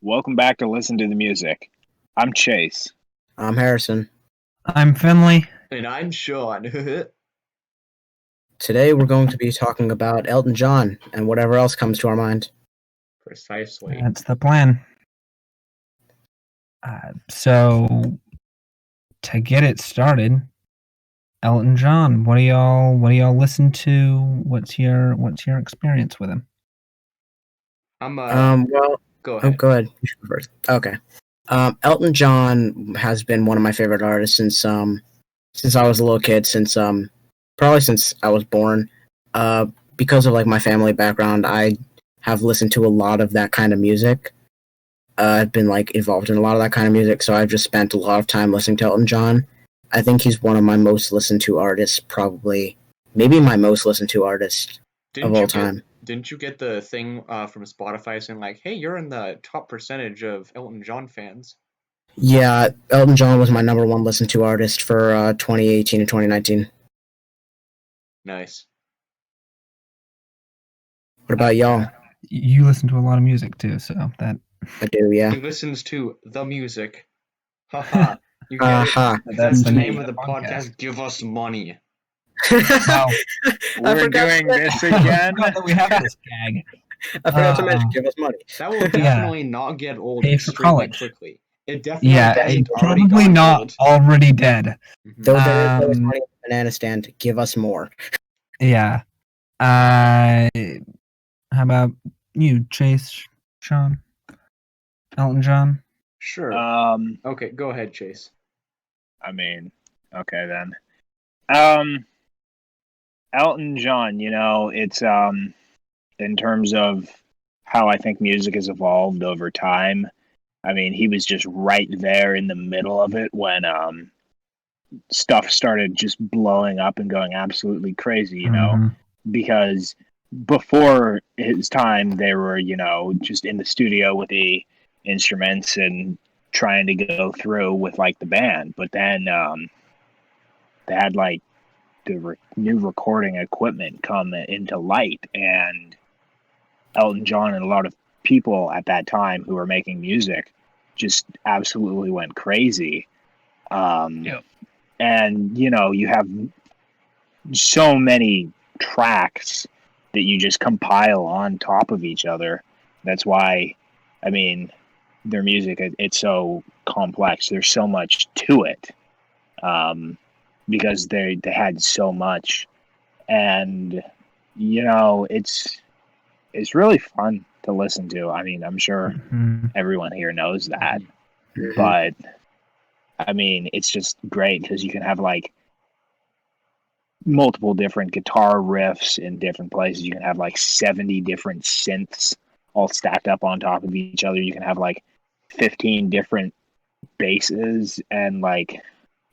Welcome back to Listen to the Music. I'm Chase. I'm Harrison. I'm Finley. And I'm Sean. Today we're going to be talking about Elton John and whatever else comes to our mind. Precisely. That's the plan. So to get it started, Elton John, what do y'all listen to? What's your experience with him? Go ahead. Go ahead. You should go first. Okay. Elton John has been one of my favorite artists since I was a little kid, probably since I was born. Because of my family background, I have listened to a lot of that kind of music. I've been involved in a lot of that kind of music, so I've just spent a lot of time listening to Elton John. I think he's one of my most listened to artists, probably maybe my most listened to artist of all time. Didn't you get the thing from Spotify saying hey, you're in the top percentage of Elton John fans? Yeah, Elton John was my number one listened to artist for 2018 and 2019. Nice. What about y'all? You listen to a lot of music too, so that I do, yeah. He listens to the music. Haha. You get it? That's the name of the podcast. Give us money. Wow. We're doing this again. We have this gag. I forgot to mention, give us money. That will definitely not get old Pay for extremely college. quickly. It definitely It's already probably got not old. already dead. Though there is money in the banana stand, give us more. Yeah. How about you, Chase, Sean, Elton John? Sure. Okay, go ahead, Chase. Okay then. Elton John, it's in terms of how I think music has evolved over time. He was just right there in the middle of it when stuff started just blowing up and going absolutely crazy, because before his time they were, just in the studio with the instruments and trying to go through with the band, but then they had the new recording equipment come into light, and Elton John and a lot of people at that time who were making music just absolutely went crazy. And you have so many tracks that you just compile on top of each other. That's why their music, it's so complex. There's so much to it, because they had so much, and it's really fun to listen to. I'm sure everyone here knows that, but it's just great because you can have multiple different guitar riffs in different places. You can have 70 different synths all stacked up on top of each other. You can have 15 different basses and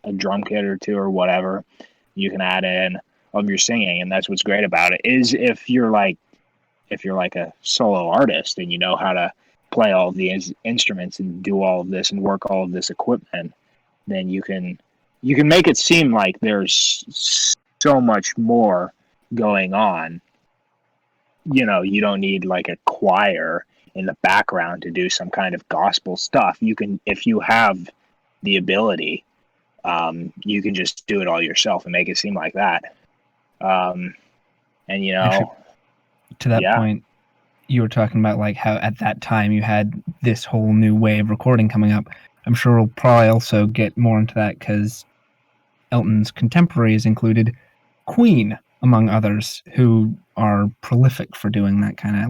a drum kit or two or whatever you can add in of your singing. And that's what's great about it, is if you're a solo artist and you know how to play all of the instruments and do all of this and work all of this equipment, then you can make it seem like there's so much more going on. You don't need a choir in the background to do some kind of gospel stuff. You can, if you have the ability, you can just do it all yourself and make it seem like that. And Actually, to that point, you were talking about how at that time you had this whole new way of recording coming up. I'm sure we'll probably also get more into that because Elton's contemporaries included Queen, among others, who are prolific for doing that kind of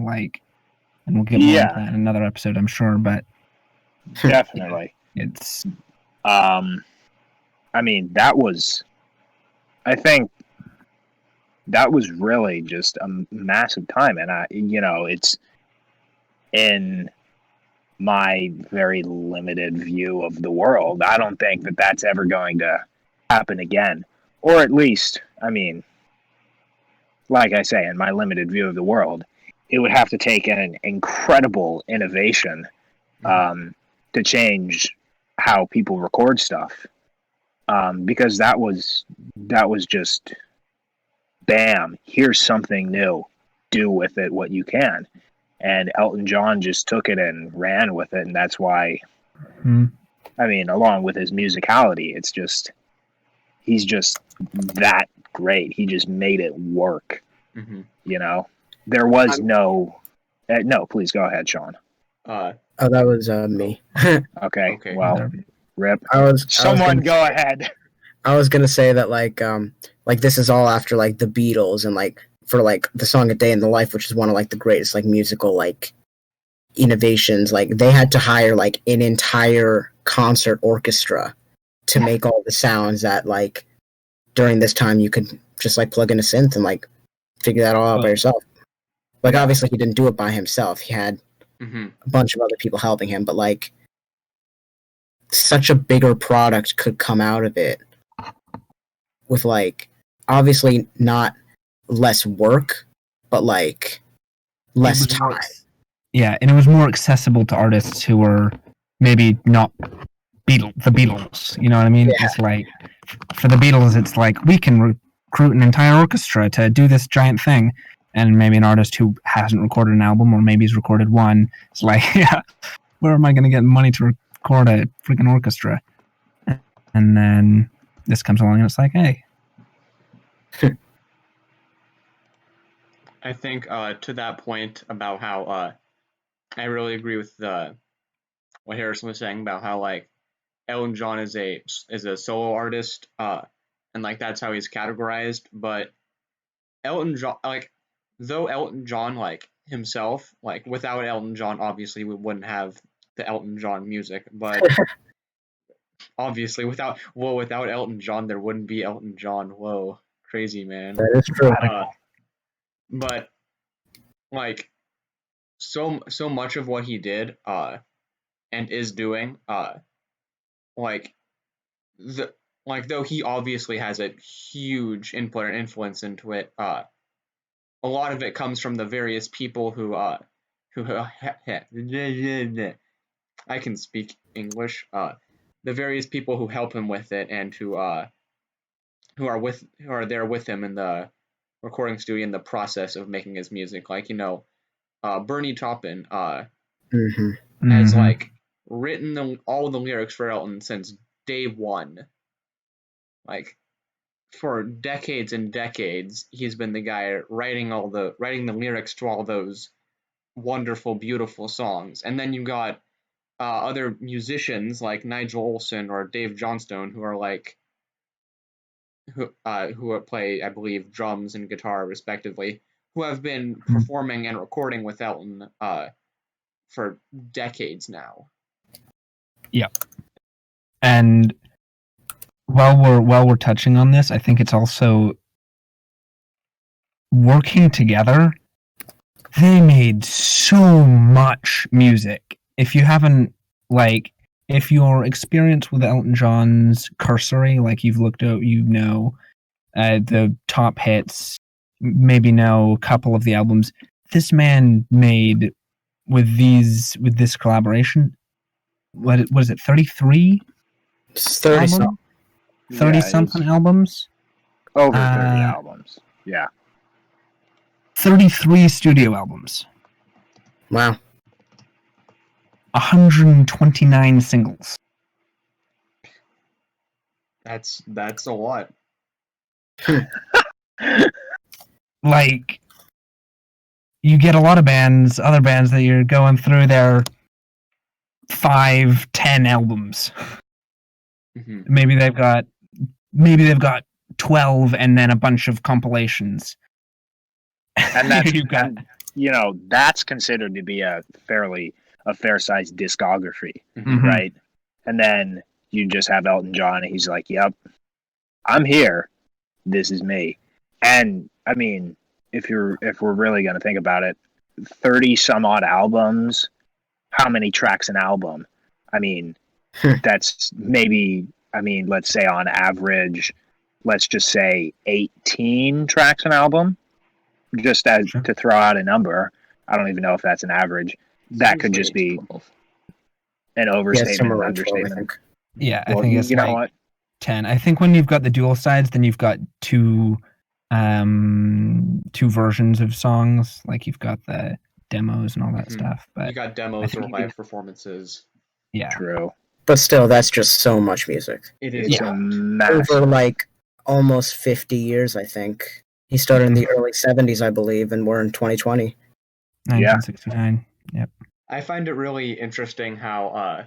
and we'll get more into that in another episode, I'm sure, but definitely. It's I think that was really just a massive time, and it's in my very limited view of the world, I don't think that that's ever going to happen again, or at least, like I say, in my limited view of the world, it would have to take an incredible innovation to change how people record stuff, because that was just bam, here's something new, do with it what you can. and Elton John just took it and ran with it, and that's why. Hmm. I mean, along with his musicality, it's just he's just that great. He just made it work. Mm-hmm. You know, there was no. No, please go ahead, Sean. Oh, that was me. Okay. Okay. Well, rip. Someone go ahead. I was gonna say that like this is all after like the Beatles and like for like the song "A Day in the Life," which is one of like the greatest like musical like innovations. Like they had to hire like an entire concert orchestra to make all the sounds that like during this time you could just like plug in a synth and like figure that all out by yourself. Like obviously he didn't do it by himself. He had Mm-hmm. a bunch of other people helping him, but like such a bigger product could come out of it with like obviously not less work, but like less time. Yeah, and it was more accessible to artists who were maybe not the Beatles. You know what I mean? Yeah. It's like for the Beatles, it's like we can recruit an entire orchestra to do this giant thing, and maybe an artist who hasn't recorded an album or maybe he's recorded one. It's like, yeah, where am I going to get money to record a freaking orchestra? And then this comes along and it's like, hey. I think to that point about how I really agree with what Harrison was saying about how like Elton John is a solo artist, and like that's how he's categorized. But Elton John, like though Elton John like himself, like without Elton John, obviously we wouldn't have the Elton John music. But obviously without Elton John, there wouldn't be Elton John. Whoa, crazy man. That is true. But like so much of what he did and is doing like though he obviously has a huge input and influence into it, a lot of it comes from the various people who I can speak English, the various people who help him with it and who are there with him in the recording studio in the process of making his music, like Bernie Taupin has like written all the lyrics for Elton since day one. Like for decades and decades, he's been the guy writing the lyrics to all those wonderful, beautiful songs. And then you got other musicians like Nigel Olsson or Dave Johnstone who are like who play, I believe, drums and guitar respectively, who have been performing and recording with Elton for decades now. Yeah. And while we're touching on this, I think it's also working together. They made so much music. If you haven't, like, if your experience with Elton John's cursory, like you've looked at, the top hits, maybe know a couple of the albums. This man made with this collaboration. What was it? 33. 30 something. 30 something albums. Over 30 albums. Yeah. 33 studio albums. Wow. 129 singles. That's a lot. Like, you get a lot of other bands that you're going through their 5-10 albums. Mm-hmm. Maybe they've got 12 and then a bunch of compilations. And that's that's considered to be a fair-sized discography, right? And then you just have Elton John, and he's like, "Yep, I'm here. This is me." And I mean, if we're really going to think about it, 30 some odd albums. How many tracks an album? I mean, that's maybe. I mean, let's say on average, let's just say 18 tracks an album. Just as to throw out a number, I don't even know if that's an average. That could just be an overstatement, an understatement. Yeah, I think it's like 10. I think when you've got the dual sides, then you've got two versions of songs. Like you've got the demos and all that stuff. But you got demos or live performances. Yeah. True. But still, that's just so much music. It is a massive. Over like almost 50 years, I think. He started in the early 70s, I believe, and we're in 2020. 1969. Yep. I find it really interesting how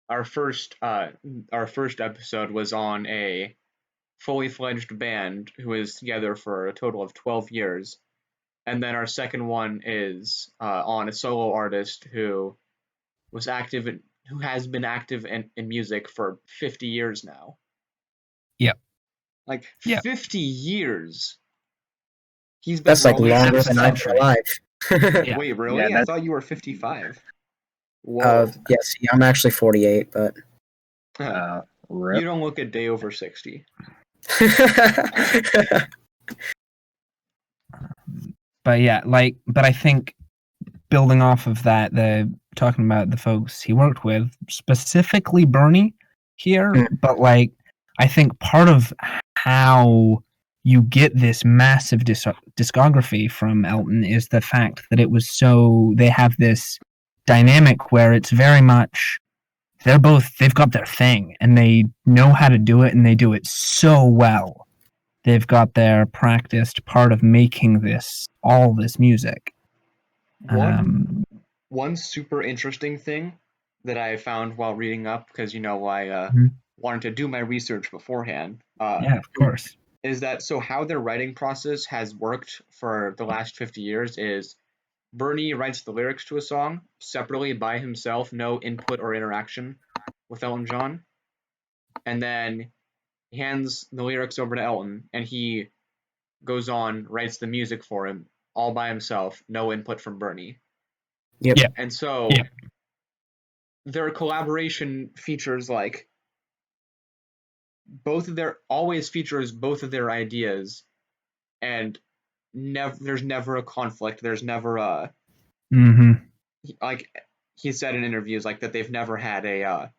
our first episode was on a fully fledged band who was together for a total of 12 years, and then our second one is on a solo artist who has been active in music for 50 years now. Yep. Like Yep. 50 years. He's been That's like longer than I'm alive. Yeah. Wait, really? Yeah, I thought you were 55. Whoa. Yes, I'm actually 48, but you don't look a day over 60. But yeah, but I think building off of that, talking about the folks he worked with, specifically Bernie here, but like I think part of how you get this massive discography from Elton is the fact that they have this dynamic where it's very much they've got their thing and they know how to do it and they do it so well. They've got their practiced part of making all this music. One super interesting thing that I found while reading up, because I wanted to do my research beforehand. Yeah, of course. Is that so? How their writing process has worked for the last 50 years is Bernie writes the lyrics to a song separately by himself, no input or interaction with Elton John, and then he hands the lyrics over to Elton, and he goes on, writes the music for him all by himself, no input from Bernie. Yep. Yeah. And so their collaboration features like always features both of their ideas, and there's never a conflict. There's never a like he said in interviews like that they've never had a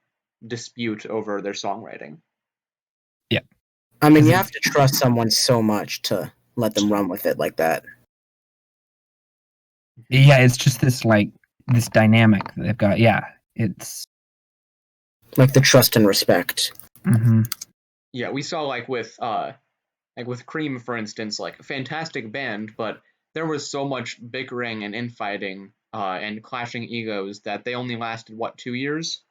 dispute over their songwriting. Yeah. I mean, you have to trust someone so much to let them run with it like that. Yeah, it's just this dynamic that they've got. Yeah, it's like the trust and respect. Mm-hmm. Yeah, we saw like with Cream, for instance, like a fantastic band, but there was so much bickering and infighting and clashing egos that they only lasted 2 years.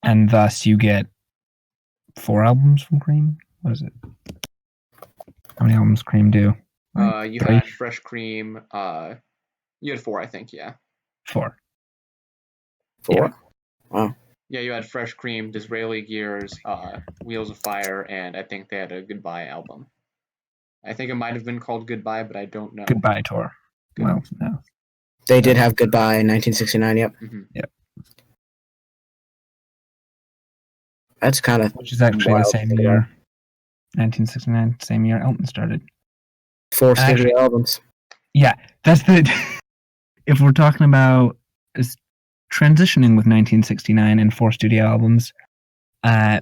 And thus you get 4 albums from Cream. What is it? How many albums Cream do? You had Fresh Cream. You had 4, I think. Yeah. 4. Yeah. Wow. Yeah, you had Fresh Cream, Disraeli Gears, Wheels of Fire, and I think they had a Goodbye album. I think it might have been called Goodbye, but I don't know. Goodbye Tour. Well, no. They did have Goodbye in 1969. Yep. Mm-hmm. Yep. That's kind of which is actually the same year. 1969, same year Elton started. 4 studio albums. Yeah, that's if we're talking about transitioning with 1969 and 4 studio albums,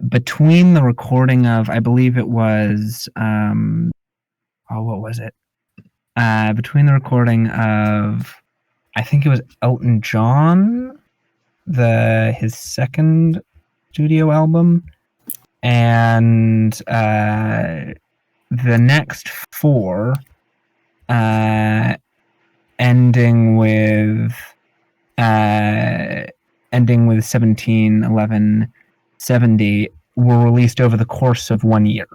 between the recording of, I believe it was, what was it? Between the recording of, I think it was Elton John, his second studio album, and the next 4, ending with 17/11/70, were released over the course of 1 year.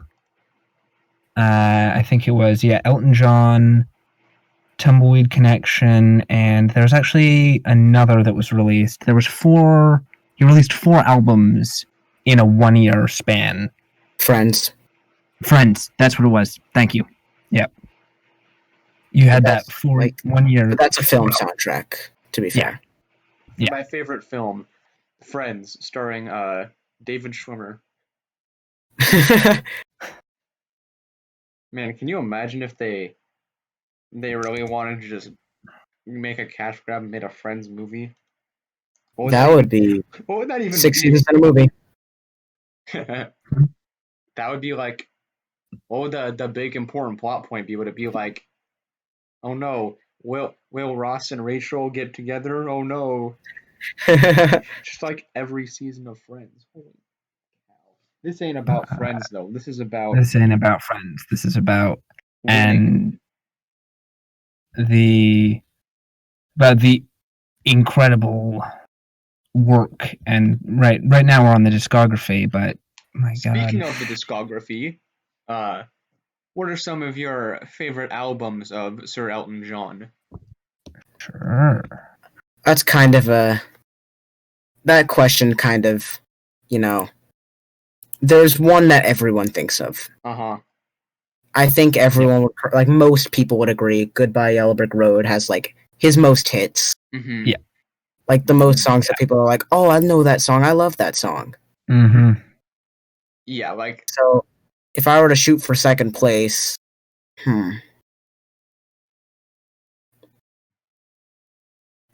I think it was Elton John, Tumbleweed Connection, and there's actually another that was released. There was 4. He released 4 albums in a 1 year span. Friends. That's what it was. Thank you. Yep. You had that for 1 year. But that's a film soundtrack, to be fair. Yeah. My favorite film, Friends, starring David Schwimmer. Man, can you imagine if they really wanted to just make a cash grab and made a Friends movie? That would be what would that even 6 be? seasons in a movie. That would be like, what would the big important plot point be? Would it be like Oh no, will Ross and Rachel get together? Oh no, just like every season of Friends. Holy cow! This ain't about Friends though. This is about This ain't about Friends. This is about winning. the incredible work. And right now we're on the discography, but my Speaking God. of the discography, what are some of your favorite albums of Sir Elton John? Sure. That's kind of that question kind of, there's one that everyone thinks of. Uh-huh. I think everyone would, like most people would agree, Goodbye Yellow Brick Road has like his most hits. Mm-hmm. Yeah. Like the most songs that people are like, oh, I know that song. I love that song. Mm-hmm. Yeah, like So if I were to shoot for second place,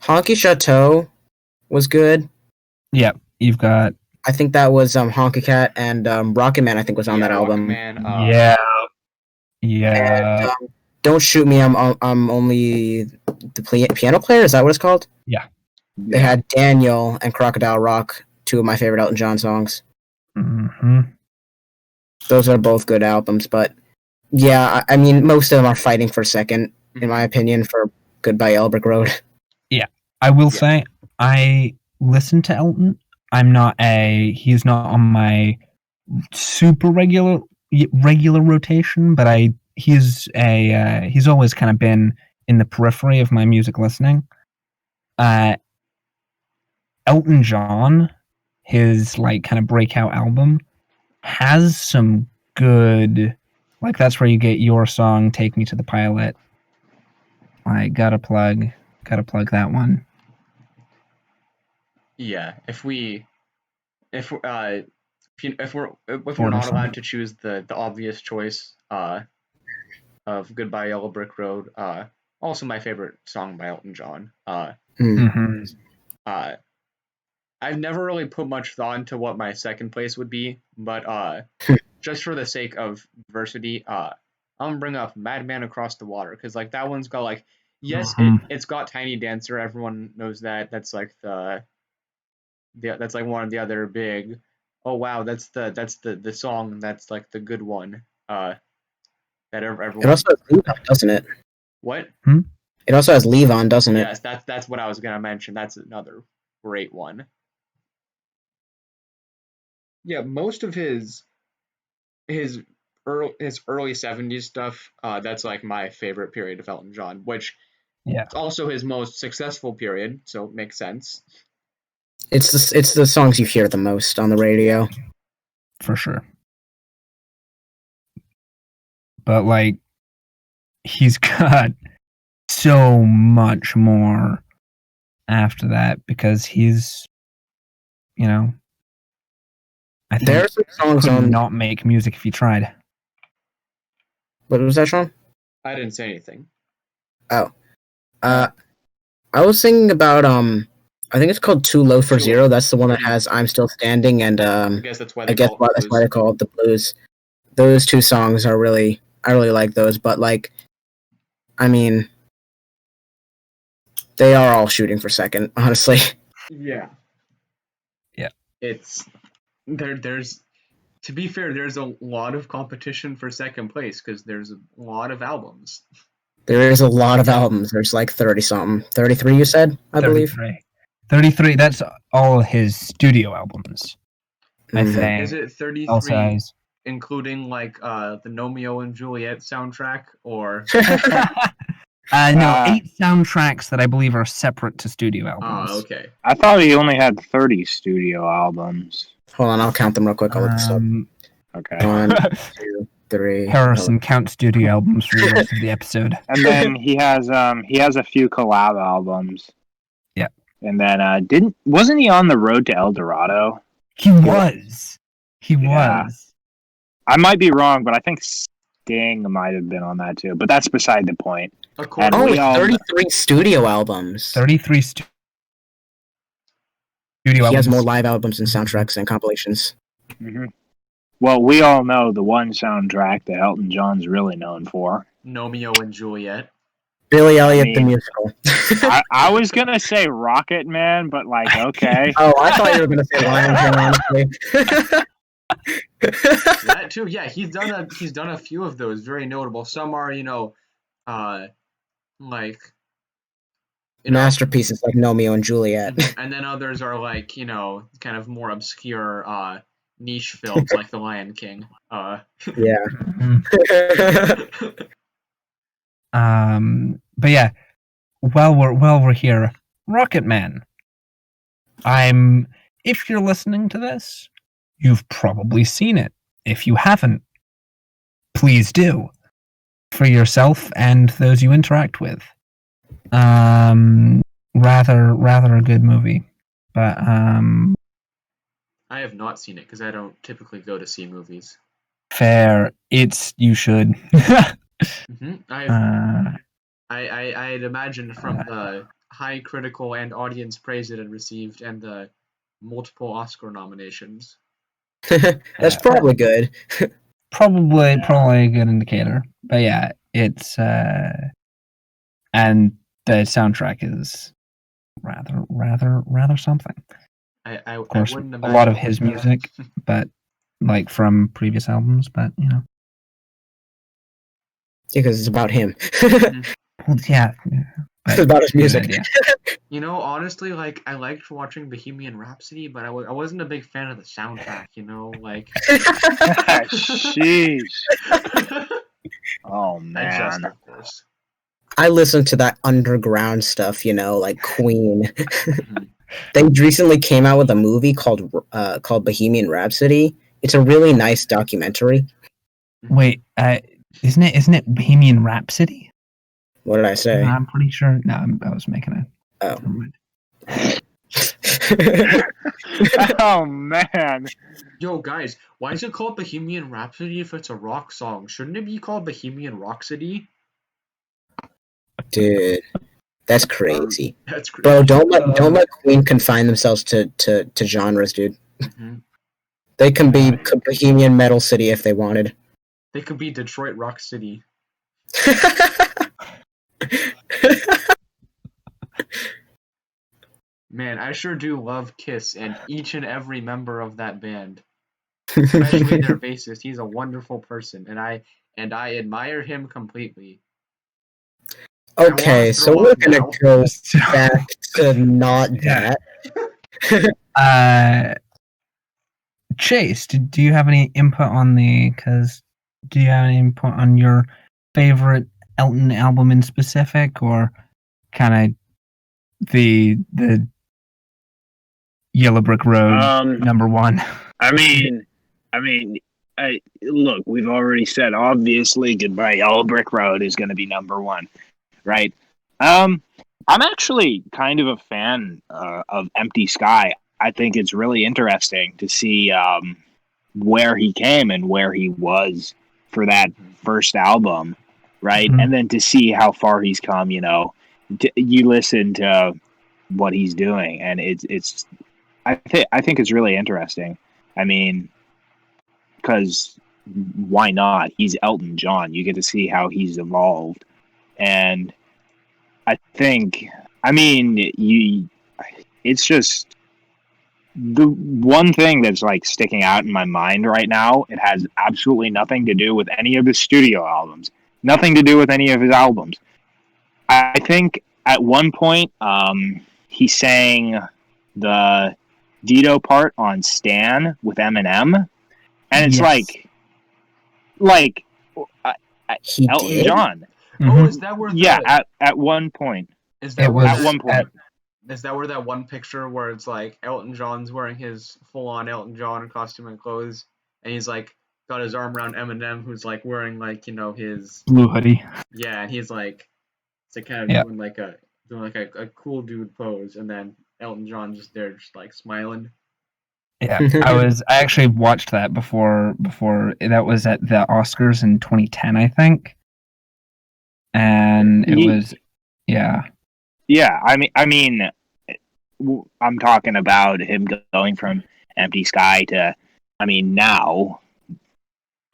Honky Chateau was good. Yeah, you've got. I think that was Honky Cat and Rocket Man. I think was on that album. Man, Yeah. And, Don't Shoot Me. I'm only the piano player. Is that what it's called? Yeah. They had Daniel and Crocodile Rock, two of my favorite Elton John songs. Mm-hmm. Those are both good albums, but yeah, I mean, most of them are fighting for second, in my opinion, for Goodbye Yellow Brick Road. Yeah, I will say I listen to Elton. He's not on my super regular rotation, but he's always kind of been in the periphery of my music listening. Elton John, his like kind of breakout album, has some good, like that's where you get your song "Take Me to the Pilot." I gotta plug that one. Yeah, if we're not allowed to choose the obvious choice of Goodbye Yellow Brick Road, also my favorite song by Elton John. I've never really put much thought into what my second place would be, but just for the sake of diversity, I'm gonna bring up Madman Across the Water, because like that one's got like it's got Tiny Dancer, everyone knows that. That's like that's like one of the other big, oh wow, that's the song that's like the good one. That everyone. It also has Levon, doesn't it? What? It also has Levon, doesn't it? Yes, that's what I was gonna mention. That's another great one. Yeah, most of his early 70s stuff, that's like my favorite period of Elton John, which it's also his most successful period, so it makes sense. It's the songs you hear the most on the radio. For sure. But like he's got so much more after that, because he's, I think there's some songs could not make music if he tried. What was that, Sean? I didn't say anything. Oh. I was thinking about I think it's called Too Low for Zero. That's the one that has I'm Still Standing and I guess that's why they call it the blues. Those two songs are I really like those, but like, I mean, they are all shooting for second, honestly. Yeah. Yeah. It's there's to be fair, there's a lot of competition for second place because there's a lot of albums. There is a lot of albums. There's like 30-something. 33, you said, I believe? 33, that's all his studio albums. I think. Is it 33 including like the Romeo and Juliet soundtrack, or no, 8 soundtracks that I believe are separate to studio albums. Oh, okay. I thought he only had 30 studio albums. Hold on, I'll count them real quick. I'll look this up. Okay. 1, 2, 3. Harrison count studio albums for the rest of the episode. And then he has a few collab albums. Yeah. And then wasn't he on the Road to El Dorado? He was. He was. I might be wrong, but I think Sting might have been on that too. But that's beside the point. 33 studio albums. 33 studio albums. He has more live albums and soundtracks and compilations. Mm-hmm. Well, we all know the one soundtrack that Elton John's really known for. Romeo and Juliet. Billy Elliot the musical. I was gonna say Rocket Man, but like, okay. Oh, I thought you were gonna say Lion King, honestly. That too, yeah. He's done a few of those very notable. Some are, like masterpieces like Romeo and Juliet. And then others are like, kind of more obscure niche films like The Lion King. Yeah. But yeah, while we're here, Rocket Man. If you're listening to this, you've probably seen it. If you haven't, please do. For yourself and those you interact with. Rather a good movie. But I have not seen it because I don't typically go to see movies. Fair. You should. I'd imagine from the high critical and audience praise it had received and the multiple Oscar nominations. That's probably good. Probably a good indicator. But yeah, it's and the soundtrack is rather something. Of course, a lot of his music, but like from previous albums, but because it's about him. Well, yeah. It's about his music. Honestly, like I liked watching Bohemian Rhapsody, but I wasn't a big fan of the soundtrack. Like. Sheesh. Oh man. Of course. I listen to that underground stuff, like Queen. They recently came out with a movie called Bohemian Rhapsody. It's a really nice documentary. Wait, isn't it Bohemian Rhapsody? What did I say? No, I'm pretty sure. No, I was making it. Oh. Oh man. Yo, guys, why is it called Bohemian Rhapsody if it's a rock song? Shouldn't it be called Bohemian Rhapsody? Dude, that's crazy. That's crazy. Bro, don't let Queen confine themselves to genres, dude. They can be Bohemian Metal City if they wanted. They could be Detroit Rock City. Man, I sure do love Kiss and each and every member of that band. Especially their bassist. He's a wonderful person, and I admire him completely. Okay, so we're gonna go back to not that. Chase, do you have any input on do you have any input on your favorite Elton album in specific, or kind of the Yellow Brick Road number one? I mean, look, we've already said obviously Goodbye Yellow Brick Road is going to be number one, right? I'm actually kind of a fan of Empty Sky. I think it's really interesting to see where he came and where he was for that first album, right? And then to see how far he's come, you listen to what he's doing, and it's I think it's really interesting. I mean, because why not? He's Elton John. You get to see how he's evolved, and I think, it's just the one thing that's like sticking out in my mind right now. It has absolutely nothing to do with any of his studio albums, nothing to do with any of his albums. I think at one point he sang the Dido part on Stan with Eminem, and it's like Elton did? John. Oh, is that where? At one point. Is that at one point? Is that where that one picture where it's like Elton John's wearing his full-on Elton John costume and clothes, and he's like got his arm around Eminem, who's like wearing like his blue hoodie. Yeah, and he's like, kind of doing like a cool dude pose, and then Elton John just there, just like smiling. Yeah, I actually watched that before that was at the Oscars in 2010, I think, and it was Yeah, I mean, I'm talking about him going from Empty Sky to, now,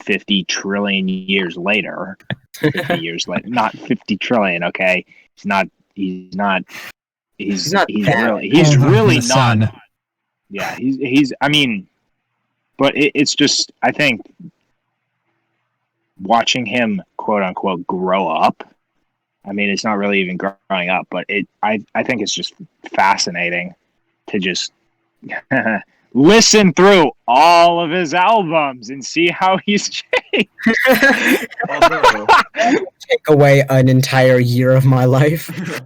50 trillion years later, 50 years later. Not 50 trillion, okay? He's really not. Yeah, he's I mean, but it's just, I think, watching him, quote unquote, grow up. I mean, it's not really even growing up, but I think it's just fascinating to just listen through all of his albums and see how he's changed. Take away an entire year of my life.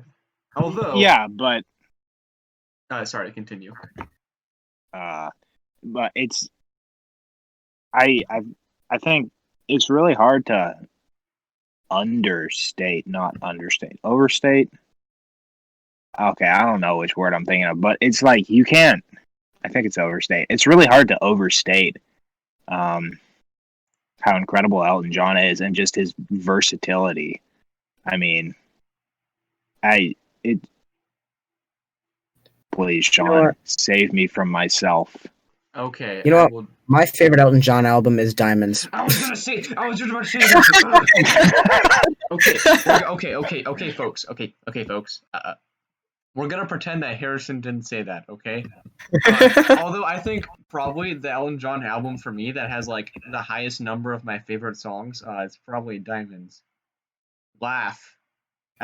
Although, yeah, but sorry, continue. But it's I think it's really hard to overstate. Okay, I don't know which word I'm thinking of, but it's like you can't. I think it's overstate. It's really hard to overstate how incredible Elton John is and just his versatility. I mean, please, Sean, save me from myself. Okay. You know what? My favorite Elton John album is Diamonds. I was just about to say that. Okay, folks. Okay, folks. We're gonna pretend that Harrison didn't say that, okay? Although I think probably the Elton John album for me that has like the highest number of my favorite songs is probably Diamonds. Laugh.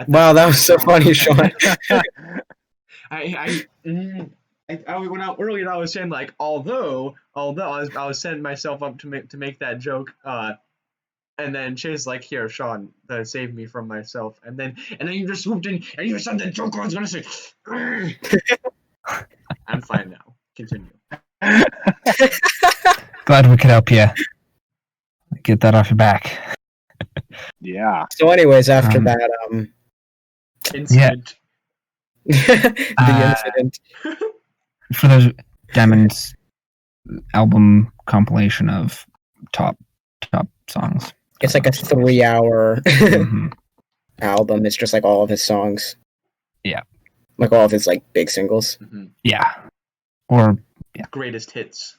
Wow, that was so funny, Sean. I went out earlier. I was saying like, although I was setting myself up to make that joke, and then Chase like, here, Sean, that saved me from myself, and then you just swooped in and you said the joke I was gonna say. I'm fine now. Continue. Glad we could help you get that off your back. Yeah. So, anyways, after that, incident. The incident. For those Diamonds album compilation of top songs. It's like a 3-hour album. It's just like all of his songs. Yeah. Like all of his like big singles. Mm-hmm. Yeah. Or greatest hits.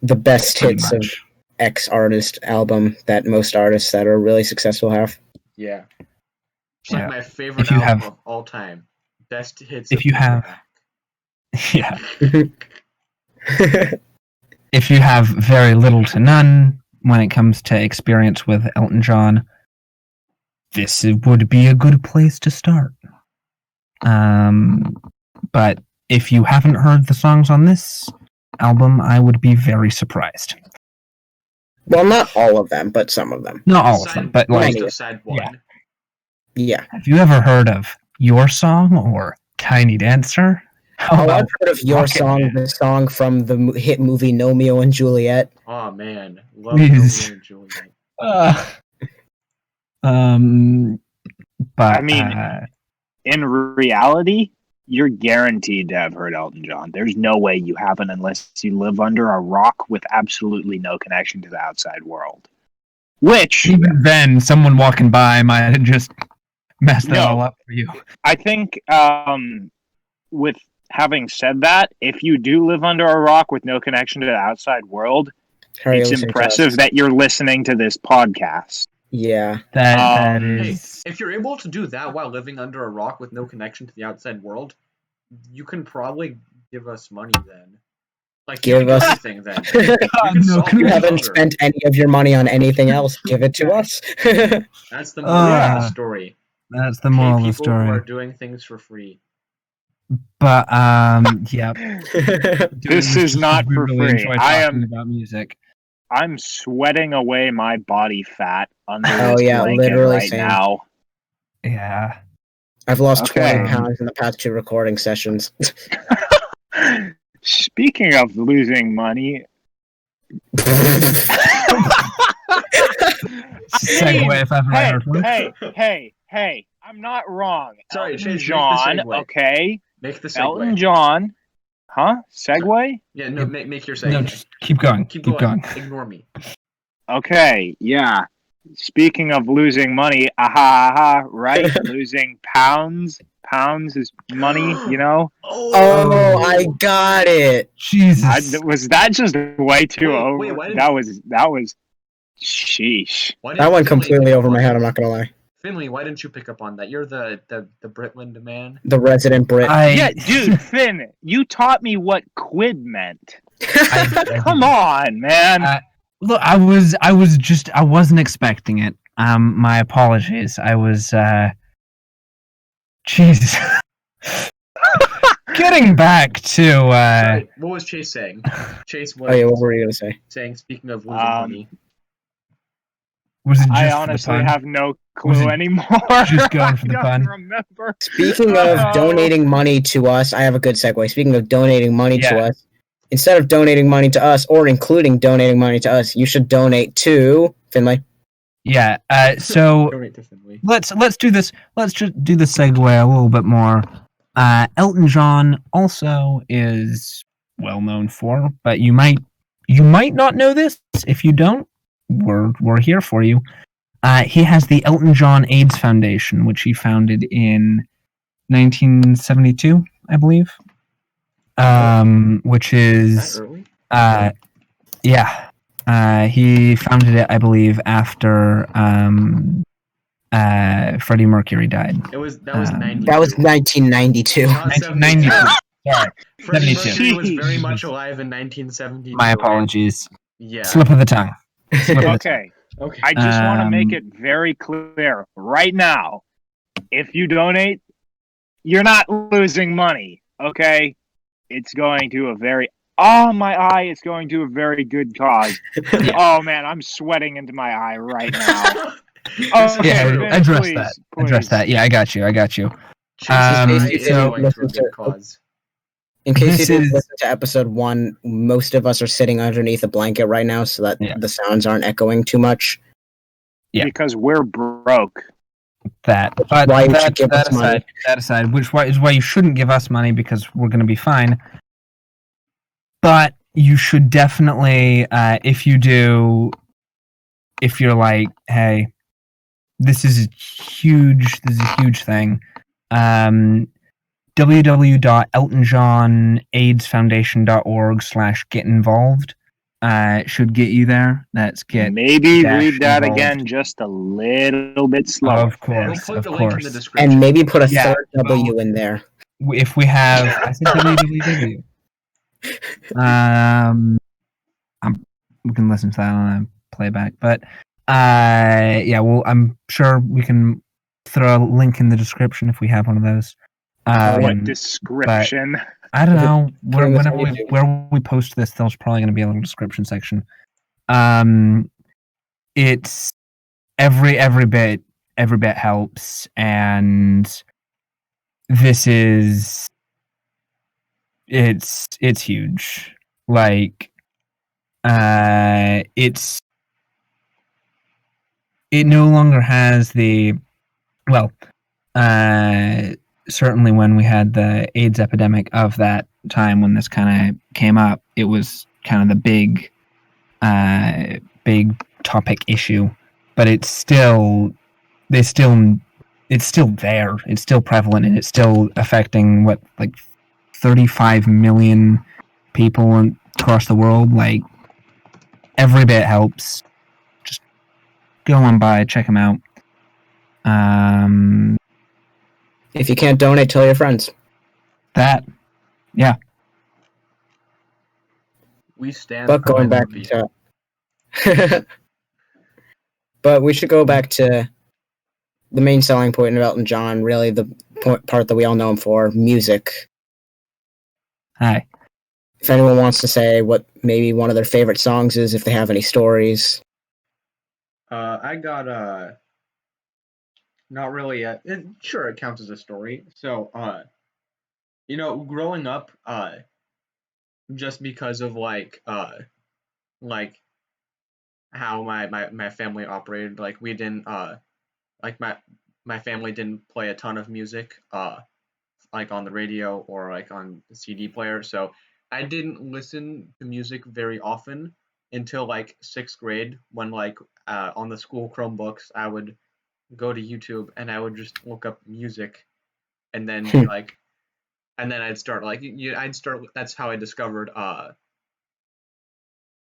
The best hits of X artist album that most artists that are really successful have. Yeah. It's like my favorite album of all time. Best hits. If you have yeah. If you have very little to none when it comes to experience with Elton John, this would be a good place to start. But if you haven't heard the songs on this album, I would be very surprised. Well, not all of them, but some of them. Not all of them, but like side one. Yeah. Have you ever heard of Your Song or Tiny Dancer? I've heard of Your Song, the song from the hit movie Romeo and Juliet. Oh man, love Romeo and Juliet. But I mean, in reality, you're guaranteed to have heard Elton John. There's no way you haven't unless you live under a rock with absolutely no connection to the outside world. Which even then, someone walking by might have just messed that all up for you. I think, with having said that, if you do live under a rock with no connection to the outside world, it's impressive that you're listening to this podcast. Yeah. That is... Hey, if you're able to do that while living under a rock with no connection to the outside world, you can probably give us money then. Like, give us anything then. You haven't spent any of your money on anything else. Give it to us. That's the moral of the story. That's the moral of the story. People who are doing things for free. But yeah. This is not for free. I am about music. I'm sweating away my body fat under this blanket literally right same. now. Yeah. I've lost 20 pounds in the past 2 recording sessions. Speaking of losing money, segue if I've heard one. Hey, I'm not wrong. Sorry, Elton John, okay? Make the segue. Elton John, huh? Segue? Yeah, no, make your segue. No, just keep going. Keep going. Ignore me. Okay, yeah. Speaking of losing money, right? Losing pounds. Pounds is money, you know? Oh, I got it. Jesus. Was that just way too over? Wait, that was Sheesh. That went completely over my head, I'm not gonna lie. Finley, why didn't you pick up on that? You're the Britland man. The resident Brit. Yeah, dude, Finn, you taught me what quid meant. Come on, man. Look, I wasn't expecting it. My apologies. I was, Jesus. Getting back to, Sorry, what was Chase saying? Chase, what were you gonna say? Saying, speaking of losing money. Was it just I honestly have no clue anymore. Just going for the I fun. don't remember. Speaking of donating money to us, I have a good segue. Speaking of donating money to us, instead of donating money to us, or including donating money to us, you should donate to Finlay. Yeah. So Donate to Finlay. let's do this. Let's just do the segue a little bit more. Elton John also is well known for, but you might not know this. If you don't, we're here for you. He has the Elton John AIDS Foundation, which he founded in 1972, I believe. Which is early? He founded it, I believe, after Freddie Mercury died. That was 92. That was 1992. 1992. Sorry. Freddie 72. Mercury was very much alive in 1972. My apologies. Yeah. Slip of the tongue. Okay. Okay. I just want to make it very clear right now. If you donate, you're not losing money, okay? It's going to a very... Oh, my eye is going to a very good cause. Oh, man, I'm sweating into my eye right now. Okay, Finn, address please, that. please. Address that. Yeah, I got you. In case you didn't is- listen to episode 1, most of us are sitting underneath a blanket right now so that the sounds aren't echoing too much. Yeah. Because we're broke. That aside, which is why you shouldn't give us money, because we're going to be fine. But you should definitely, if you're like, hey, this is a huge thing. www.eltonjohnaidsfoundation.org/get-involved should get you there. That's get. Maybe read that involved. again just a little bit slower. Of course, We'll put the of link in course. the description. And maybe put a third W in there. If we have, I said www. We can listen to that on a playback, but I'm sure we can throw a link in the description if we have one of those. What description? I don't know. Where we post this, there's probably going to be a little description section. It's every bit helps, and this is it's huge. Like, it no longer has the certainly when we had the AIDS epidemic of that time, when this kind of came up, it was kind of the big topic issue, but it's still there, it's still prevalent, and it's still affecting 35 million people across the world. Like, every bit helps. Just go on by, check them out. If you can't donate, tell your friends. We stand. But going back to, but we should go back to the main selling point of Elton John. Really, the part that we all know him for: music. Hi. If anyone wants to say what maybe one of their favorite songs is, if they have any stories. I got not really sure it counts as a story. So growing up, just because of like how my family operated, like we didn't like my family didn't play a ton of music like on the radio or like on the CD player, so I didn't listen to music very often until like 6th grade, when like on the school Chromebooks I would go to YouTube and I would just look up music, and then and then I'd start that's how I discovered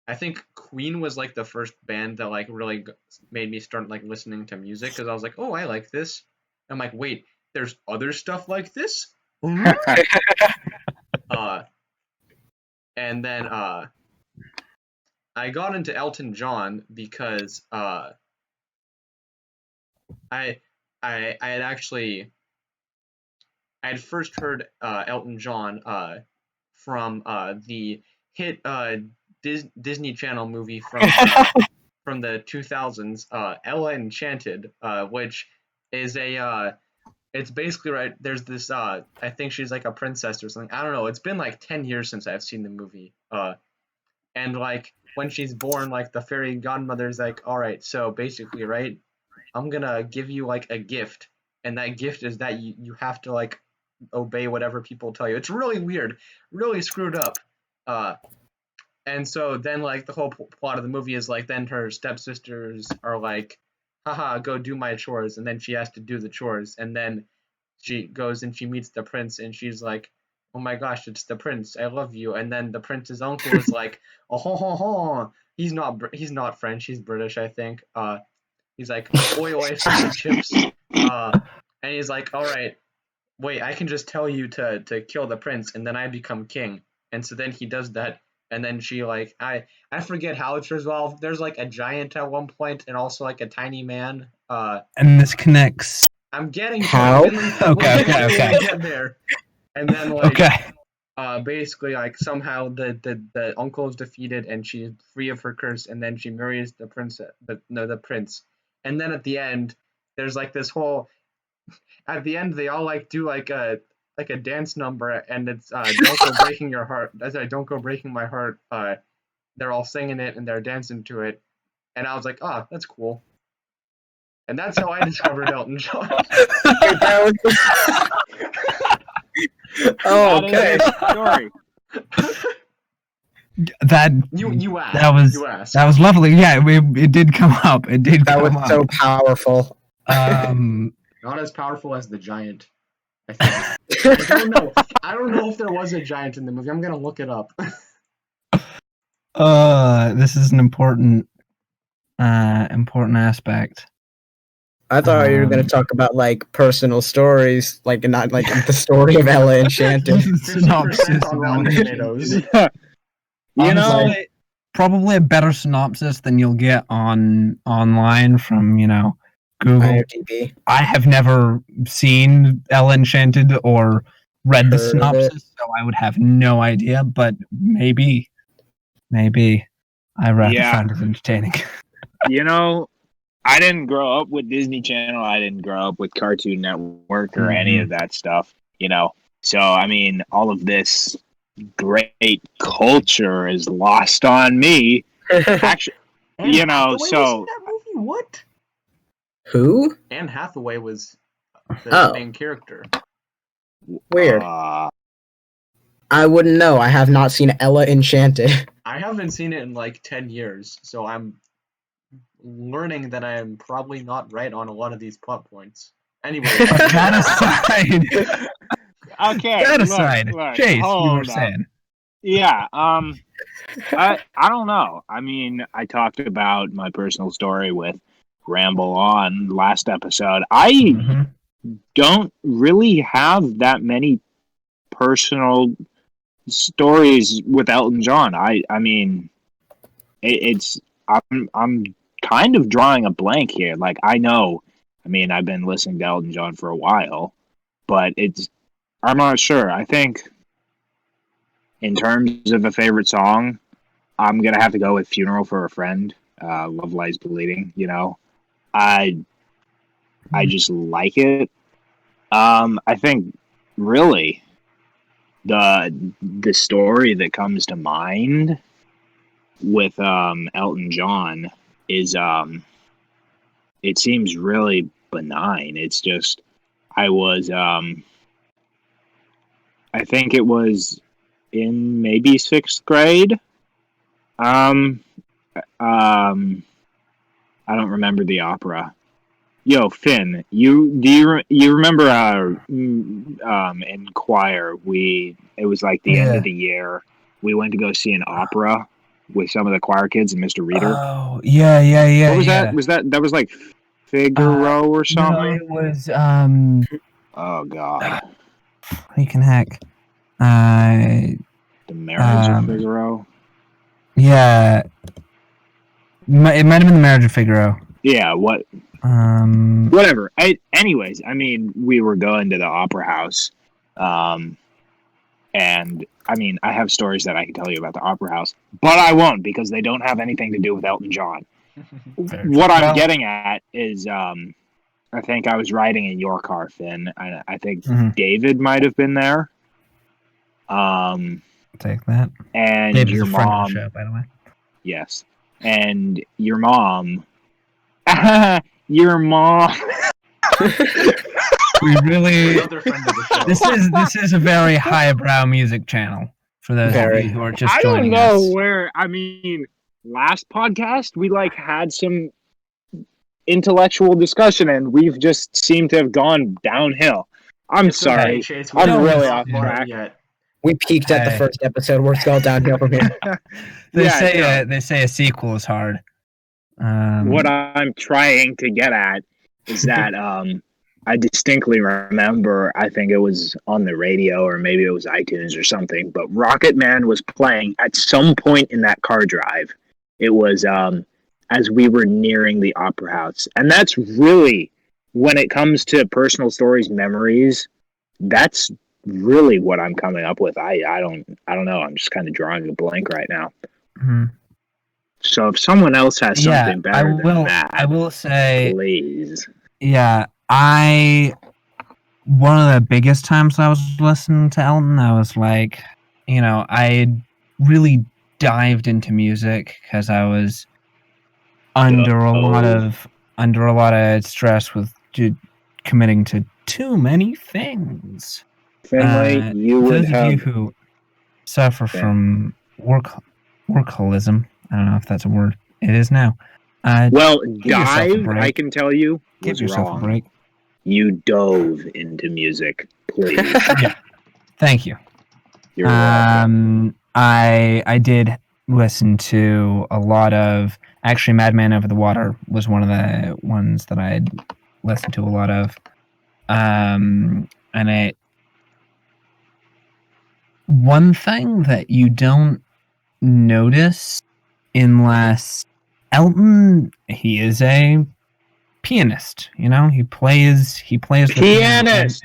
I think Queen was like the first band that like really made me start like listening to music because I was like, oh, I like this. I'm like, wait, there's other stuff like this. And then I got into Elton John because I had first heard Elton John from the hit Disney Channel movie from the 2000s, Ella Enchanted, which is it's basically right. There's this I think she's like a princess or something. I don't know. It's been like 10 years since I've seen the movie. And like when she's born, like the fairy godmother's like, all right, so basically, right, I'm gonna give you like a gift, and that gift is that you have to like obey whatever people tell you. It's really weird, really screwed up. And so then like the whole plot of the movie is like then her stepsisters are like, haha, go do my chores, and then she has to do the chores, and then she goes and she meets the prince, and she's like, oh my gosh, it's the prince, I love you. And then the prince's uncle is like, oh ho ho ho, he's not French, he's British, I think. He's like, oi oi, fish and chips. And he's like, all right, wait, I can just tell you to kill the prince, and then I become king. And so then he does that, and then she like, I forget how it's resolved. There's like a giant at one point, and also like a tiny man. And this connects. I'm getting how? Okay. Get there. And then like, Okay. Basically like somehow the uncle is defeated, and she's free of her curse, and then she marries the prince. The prince. And then at the end, there's like this whole. At the end, they all like do like a dance number, and it's "Don't Go Breaking Your Heart." That's like "Don't Go Breaking My Heart." They're all singing it and they're dancing to it, and I was like, "Ah, that's cool." And that's how I discovered Elton John. Oh, okay. Story. That You asked. That was lovely. Yeah, it did come up. It did. That come was up. so powerful. Not as powerful as the giant, I think. I don't know. I don't know if there was a giant in the movie. I'm gonna look it up. This is an important aspect. I thought you were going to talk about like personal stories, like not like the story of Ella Enchanted. Synopsis on Rotten Tomatoes. Honestly, probably a better synopsis than you'll get online from Google. IMDb. I have never seen Ella Enchanted or read the synopsis, so I would have no idea. But maybe I rather find it entertaining. I didn't grow up with Disney Channel. I didn't grow up with Cartoon Network or any of that stuff. So I mean, all of this great culture is lost on me. Actually, so that movie, what? Who? Anne Hathaway was the main character. Weird. I wouldn't know. I have not seen Ella Enchanted. I haven't seen it in like 10 years, so I'm learning that I am probably not right on a lot of these plot points. Anyway, that aside. Okay. That aside, look, Chase, you were saying. Yeah. I don't know. I mean, I talked about my personal story with Ramble On last episode. I don't really have that many personal stories with Elton John. I mean, I'm kind of drawing a blank here. Like, I know, I mean, I've been listening to Elton John for a while, but I'm not sure. I think in terms of a favorite song, I'm going to have to go with Funeral for a Friend. Love Lies Bleeding, I just like it. I think really the story that comes to mind with Elton John is it seems really benign. It's just I think it was in maybe 6th grade. I don't remember the opera. Yo, Finn, you remember in choir it was like the end of the year. We went to go see an opera with some of the choir kids and Mr. Reader. Oh, yeah. What was that? That was like Figaro or something? No, it was Oh God. freaking heck. The Marriage of Figaro? Yeah. It might have been The Marriage of Figaro. Yeah, what? Whatever. Anyways, I mean, we were going to the opera house. And, I mean, I have stories that I can tell you about the opera house. But I won't, because they don't have anything to do with Elton John. What I'm getting at is, I think I was riding in your car, Finn. I think David might have been there. Take that. And David's your a friend mom. of the show, by the way. Yes. And your mom. Your mom. We really. Another friend of the show. This is a very highbrow music channel for those of you who are just joining us. I don't know where. I mean, last podcast we like had some intellectual discussion, and we've just seemed to have gone downhill. I'm sorry. Chase, I'm really off track. Yet. We peaked at the first episode. We're still downhill from here. They say a sequel is hard. What I'm trying to get at is that I distinctly remember, I think it was on the radio or maybe it was iTunes or something, but Rocket Man was playing at some point in that car drive. It was as we were nearing the opera house. And that's really, when it comes to personal stories, memories, that's really what I'm coming up with. I don't know. I'm just kind of drawing a blank right now. Mm-hmm. So if someone else has something better than that, I will say, please. Yeah, one of the biggest times I was listening to Elton, I was like, I really dived into music because I was under a lot of stress with committing to too many things. Finley, you would those of you who suffer from workaholism, I don't know if that's a word. It is now. Dive, I can tell you, give yourself wrong. A break. You dove into music, please. Yeah. Thank you. You're welcome. I did listen to a lot of. Actually, Madman Over the Water was one of the ones that I had listened to a lot of. One thing that you don't notice unless Elton, he is a pianist, he plays the pianist.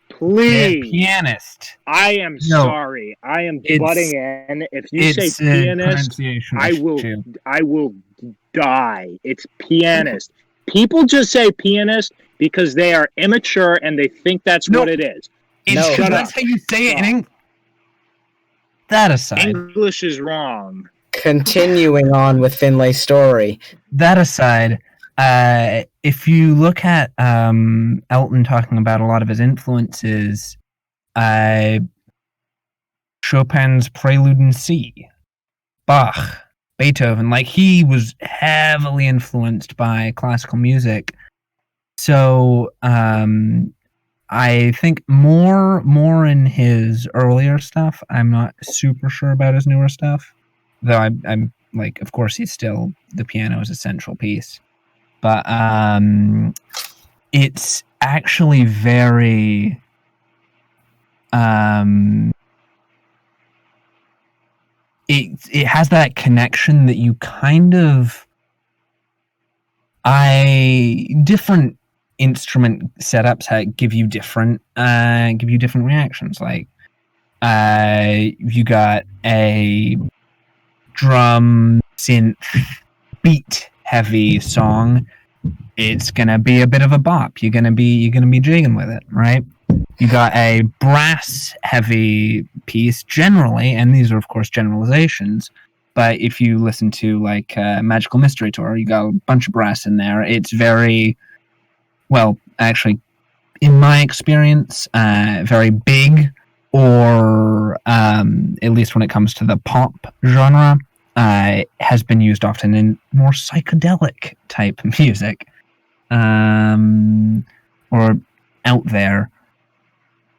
Please. Yeah, pianist. I am sorry. I am butting in. If you say pianist, I will die. It's pianist. People just say pianist because they are immature and they think that's what it is. That's how you say it in English. That aside. English is wrong. Continuing on with Finlay's story. That aside, if you look at Elton talking about a lot of his influences, Chopin's Prelude in C, Bach, Beethoven, he was heavily influenced by classical music. So I think more in his earlier stuff. I'm not super sure about his newer stuff, though I'm of course he's still, the piano is a central piece. But it's actually very it has that connection that you kind of different instrument setups give you different reactions. You got a drum synth beat heavy song, it's gonna be a bit of a bop. You're gonna be jigging with it, right? You got a brass heavy piece generally, and these are of course generalizations, but if you listen to Magical Mystery Tour, you got a bunch of brass in there. It's very, well, actually, in my experience, very big, or at least when it comes to the pop genre, has been used often in more psychedelic type music, or out there.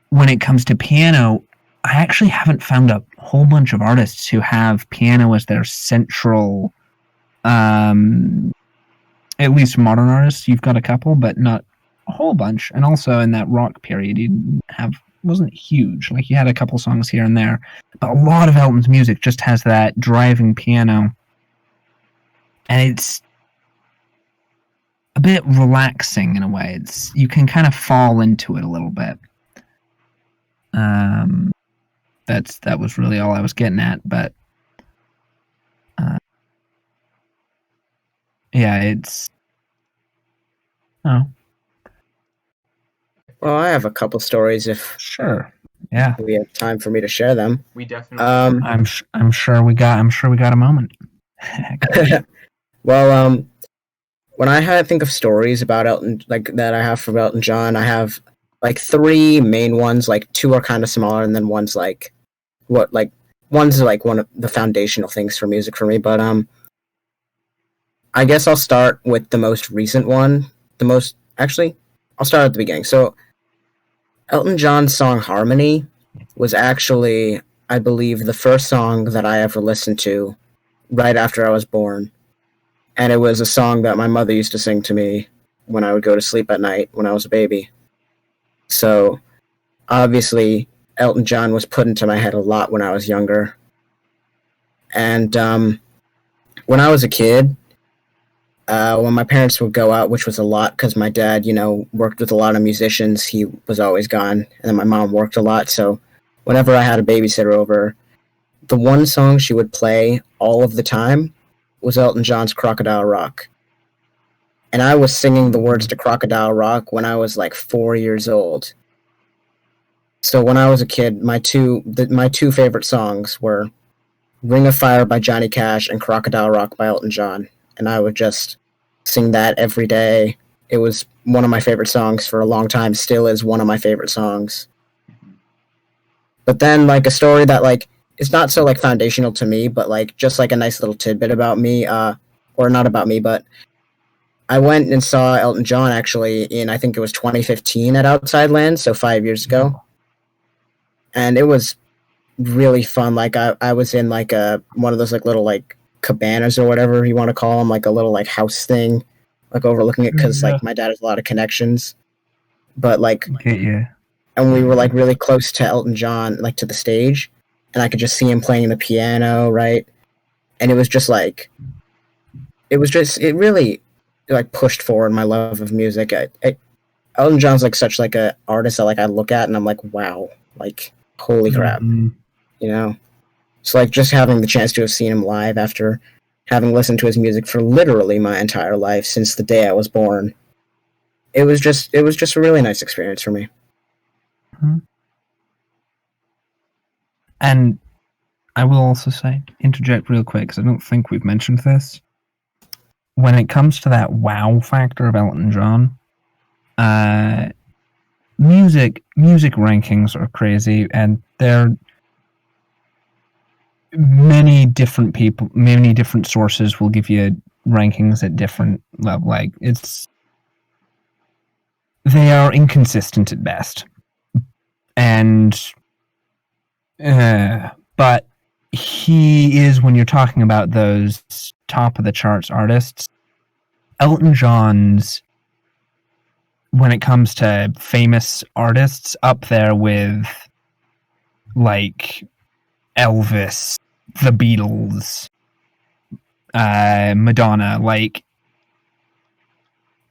When it comes to piano, I actually haven't found a whole bunch of artists who have piano as their central, at least modern artists. You've got a couple, but not a whole bunch. And also in that rock period, wasn't huge. Like, you had a couple songs here and there, but a lot of Elton's music just has that driving piano, and it's a bit relaxing in a way. You can kind of fall into it a little bit. That was really all I was getting at, but yeah, it's oh. Well, I have a couple stories if Sure. Yeah. we have time for me to share them. We definitely. I'm sure we got a moment. Well, when I think of stories about Elton, like that I have from Elton John, I have like three main ones. Like two are kind of smaller, and then one's like one's like one of the foundational things for music for me. But I guess I'll start with the most recent one. I'll start at the beginning. So Elton John's song Harmony was actually, I believe, the first song that I ever listened to right after I was born. And it was a song that my mother used to sing to me when I would go to sleep at night when I was a baby. So, obviously, Elton John was put into my head a lot when I was younger. And when I was a kid, when my parents would go out, which was a lot because my dad, worked with a lot of musicians, he was always gone. And then my mom worked a lot. So whenever I had a babysitter over, the one song she would play all of the time was Elton John's Crocodile Rock. And I was singing the words to Crocodile Rock when I was like 4 years old. So when I was a kid, my two favorite songs were Ring of Fire by Johnny Cash and Crocodile Rock by Elton John. And I would just sing that every day. It was one of my favorite songs for a long time, still is one of my favorite songs. But then, like, a story that, like, is not so, like, foundational to me, but, like, just, like, a nice little tidbit about me, or not about me, but I went and saw Elton John, actually, in, I think it was 2015 at Outside Land, so 5 years ago. And it was really fun. Like, I was in, like, one of those, like, little, like, cabanas or whatever you want to call them, like a little like house thing, like overlooking it, because like my dad has a lot of connections, but like and we were like really close to Elton John, like to the stage, and I could just see him playing the piano, right? And it was just like it really like pushed forward my love of music. Elton John's like such like a artist that like I look at and I'm like, wow, like holy crap. So, like, just having the chance to have seen him live after having listened to his music for literally my entire life since the day I was born, it was just a really nice experience for me. And I will also interject real quick, because I don't think we've mentioned this. When it comes to that wow factor of Elton John, music rankings are crazy, and they're many different sources will give you rankings at different level. Like, they are inconsistent at best, and but he is, when you're talking about those top of the charts artists, Elton John's, when it comes to famous artists, up there with like Elvis, the Beatles, Madonna. Like,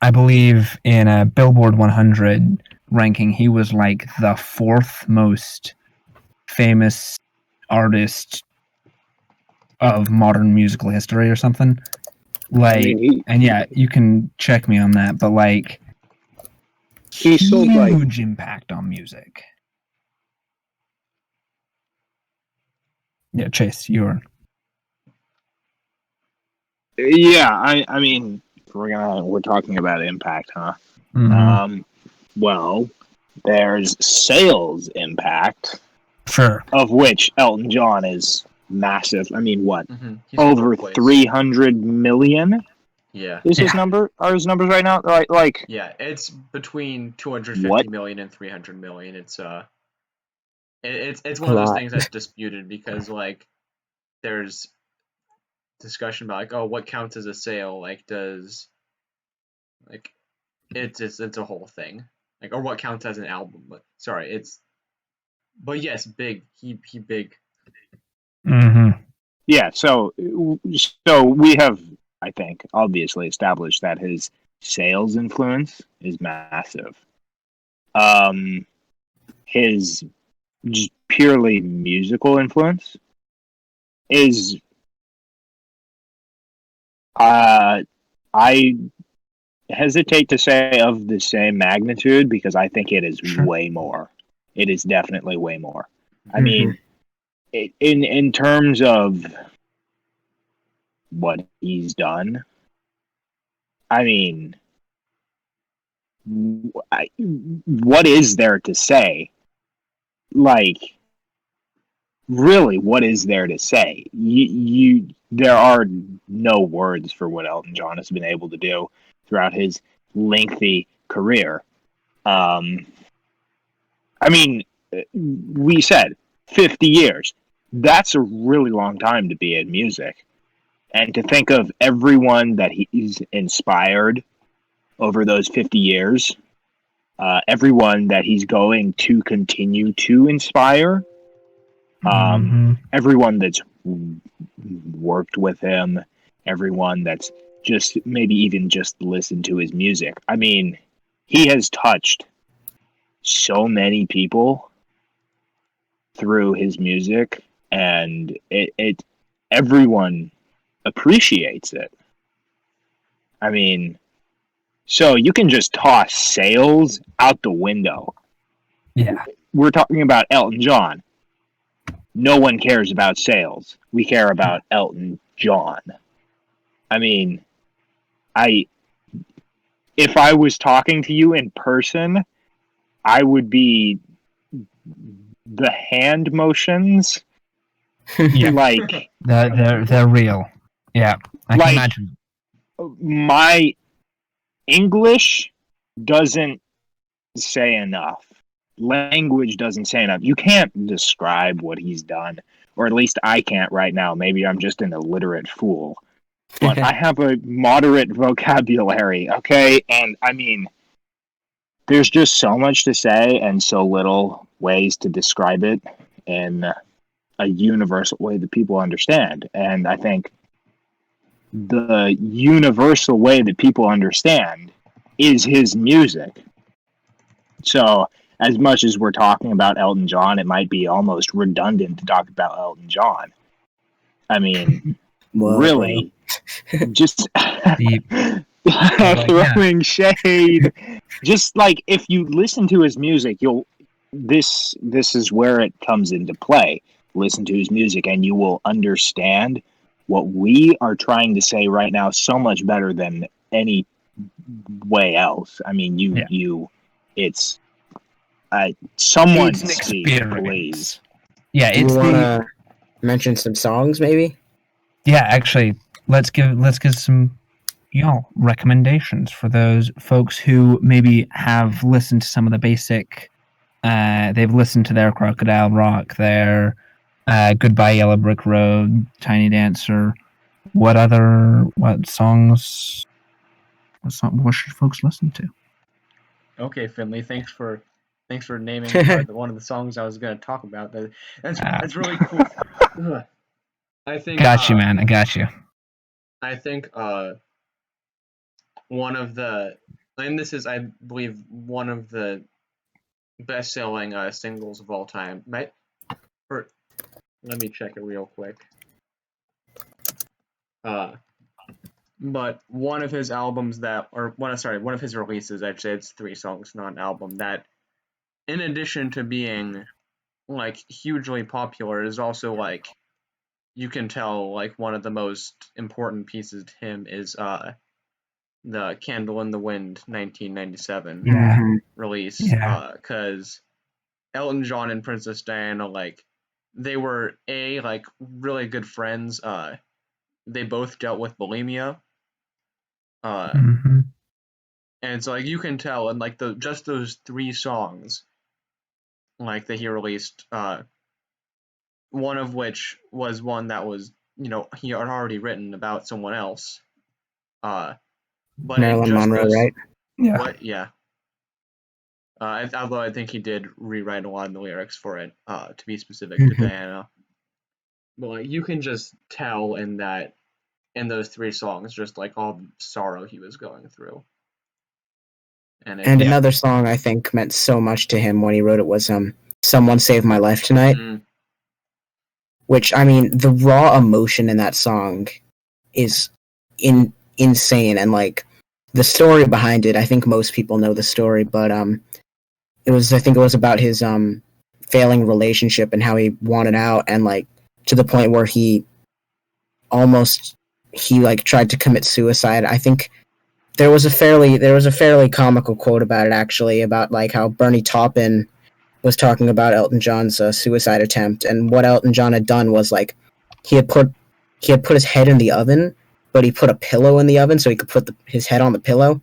I believe in a Billboard 100 ranking, he was like the fourth most famous artist of modern musical history or something. Like, and yeah, you can check me on that, but like, huge impact on music. Yeah, Chase, you're. Yeah, I mean, we're talking about impact, huh? Mm-hmm. Well, there's sales impact, sure, of which Elton John is massive. I mean, what? Over 300 million? Yeah. Is his number? Are his numbers right now? Like yeah, it's between 250 million and 300 million. It's it's one of those things that's disputed because like there's discussion about like, oh, what counts as a sale? Like, does like it's a whole thing. Like, or what counts as an album? But sorry, but yes, big. He big. Mm-hmm. Yeah. So we have, I think, obviously established that his sales influence is massive. His just purely musical influence is, I hesitate to say of the same magnitude because I think it is way more. It is definitely way more. I mean, in terms of what he's done, I mean, what is there to say? Like, really, what is there to say? There are no words for what Elton John has been able to do throughout his lengthy career. I mean, we said 50 years. That's a really long time to be in music. And to think of everyone that he's inspired over those 50 years, everyone that he's going to continue to inspire, everyone that's worked with him, everyone that's just maybe even just listened to his music. I mean, he has touched so many people through his music, and it everyone appreciates it. I mean, so you can just toss sales out the window. Yeah. We're talking about Elton John. No one cares about sales. We care about Elton John. I mean, if I was talking to you in person, I would be the hand motions. Yeah. Like they're real. Yeah, I can imagine. My English doesn't say enough. Language doesn't say enough. You can't describe what he's done, or at least I can't right now. Maybe I'm just an illiterate fool. But I have a moderate vocabulary, okay? And I mean, there's just so much to say and so little ways to describe it in a universal way that people understand. And I think the universal way that people understand is his music. So, as much as we're talking about Elton John, it might be almost redundant to talk about Elton John. I mean, really, just throwing shade. Just like if you listen to his music, this is where it comes into play. Listen to his music, and you will understand what we are trying to say right now so much better than any way else. I mean, it's someone It's an speak, experience. please. Yeah, Do you want to mention some songs, maybe? Yeah, actually, let's give some recommendations for those folks who maybe have listened to some of the basic. They've listened to their Crocodile Rock, their Goodbye Yellow Brick Road, Tiny Dancer. What songs? What should folks listen to? Okay, Finley, thanks for naming one of the songs I was going to talk about. That's really cool. I think. Got you, man. I got you. I think one of the, and this is, I believe, one of the best-selling singles of all time. Let me check it real quick. But one of his albums one of his releases, I'd say it's 3 songs, not an album, that in addition to being like hugely popular is also like, you can tell like one of the most important pieces to him is the Candle in the Wind 1997 release, because Elton John and Princess Diana, like, they were like really good friends. They both dealt with bulimia. And so like you can tell, and like just those 3 songs like that he released. One of which was one that was, he had already written about someone else. But Marilyn Monroe, right? Yeah. What? Yeah. Although I think he did rewrite a lot of the lyrics for it, to be specific to Diana. But like, you can just tell in those 3 songs, just like all the sorrow he was going through. And another song I think meant so much to him when he wrote it was "Someone Saved My Life Tonight," which, I mean, the raw emotion in that song is insane, and like the story behind it, I think most people know the story, but I think it was about his failing relationship and how he wanted out, and like to the point where he like tried to commit suicide. I think there was a fairly comical quote about it, actually, about like how Bernie Taupin was talking about Elton John's suicide attempt, and what Elton John had done was like he had put his head in the oven, but he put a pillow in the oven so he could put his head on the pillow.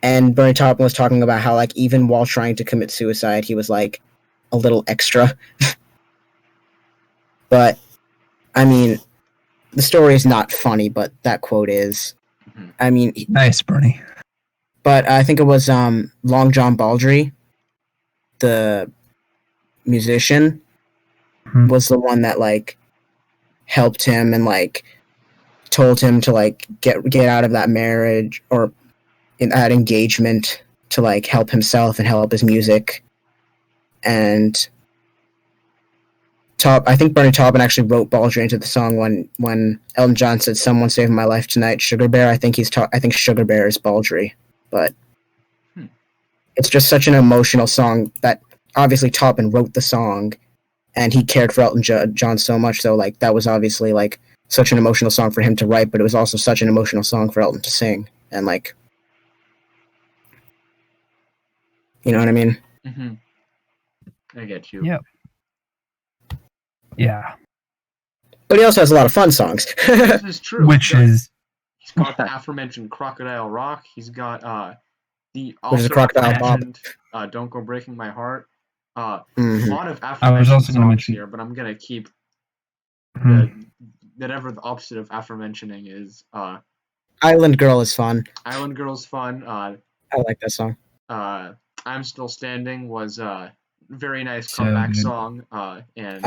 And Bernie Taupin was talking about how like even while trying to commit suicide, he was like a little extra. But I mean, the story is not funny, but that quote is. I mean, nice, Bernie. But I think it was Long John Baldry, the musician, was the one that like helped him and like told him to like get out of that marriage or in that engagement to like help himself and help his music. And I think Bernie Taupin actually wrote Baldry into the song when Elton John said "Someone Saved My Life Tonight," Sugar Bear. I think Sugar Bear is Baldry, but it's just such an emotional song that obviously Taupin wrote the song, and he cared for Elton John so much, so like that was obviously like such an emotional song for him to write, but it was also such an emotional song for Elton to sing, and like, you know what I mean? I get you. Yep. Yeah. But he also has a lot of fun songs. This is true. He's got the aforementioned Crocodile Rock. He's got the also aforementioned Don't Go Breaking My Heart. A lot of aforementioned songs here, but I'm gonna keep whatever the opposite of aforementioning is. Island Girl is fun. Island Girl's fun. I like that song. I'm Still Standing was a very nice comeback song. And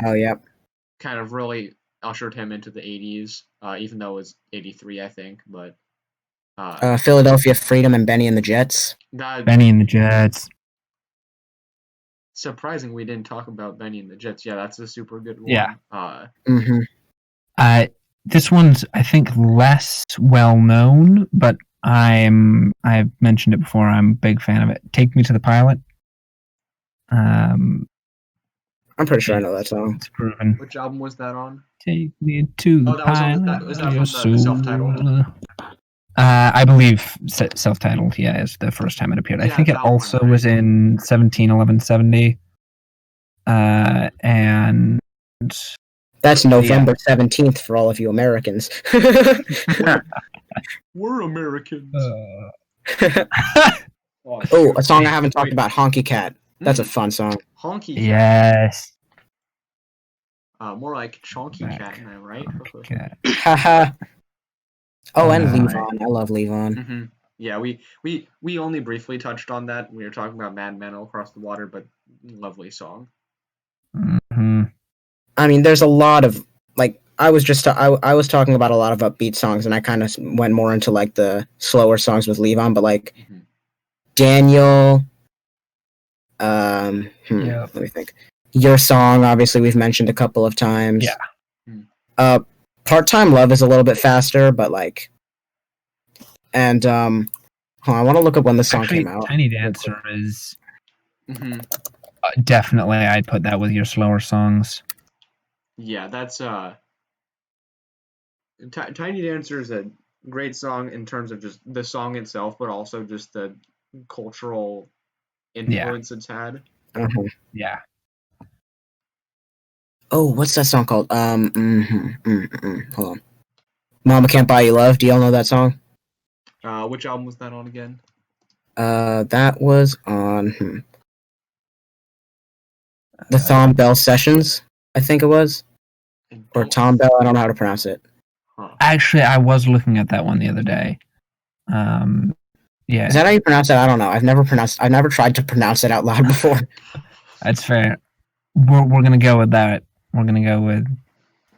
kind of really ushered him into the 80s, even though it was 83, I think. But Philadelphia Freedom and Benny and the Jets. Benny and the Jets. Surprising we didn't talk about Benny and the Jets. Yeah, that's a super good one. Yeah. This one's, I think, less well known, but I've mentioned it before. I'm a big fan of it. Take Me to the Pilot. I'm pretty sure I know that song. It's proven. Which album was that on? Take Me to the Pilot. Was that from the self-titled? I believe self-titled, yeah, is the first time it appeared. I think it also was in 17/11/70. And that's November 17th for all of you Americans. We're Americans. A song I haven't talked about, Honky Cat. That's a fun song. Honky Cat. Yes. More like Chonky Cat, am I right? Haha. And Levon. I love Levon. Yeah, we only briefly touched on that. We were talking about Mad Men All Across the Water, but lovely song. I mean, there's a lot of like I was talking about a lot of upbeat songs, and I kind of went more into like the slower songs with Levon, but like Daniel. Let me think. Your Song, obviously, we've mentioned a couple of times. Yeah. Part-Time Love is a little bit faster, but like, and I want to look up when the song came out. Tiny Dancer is definitely. I'd put that with your slower songs. Yeah, that's Tiny Dancer is a great song in terms of just the song itself, but also just the cultural influence it's had. Yeah. Oh, what's that song called? Hold on. Mama Can't Buy You Love. Do y'all know that song? Which album was that on again? That was on. The Thom Bell Sessions, I think it was. Or Tom Bell, I don't know how to pronounce it. Actually, I was looking at that one the other day. Yeah. Is that how you pronounce it? I don't know. I've never tried to pronounce it out loud before. That's fair. We're gonna go with that. We're gonna go with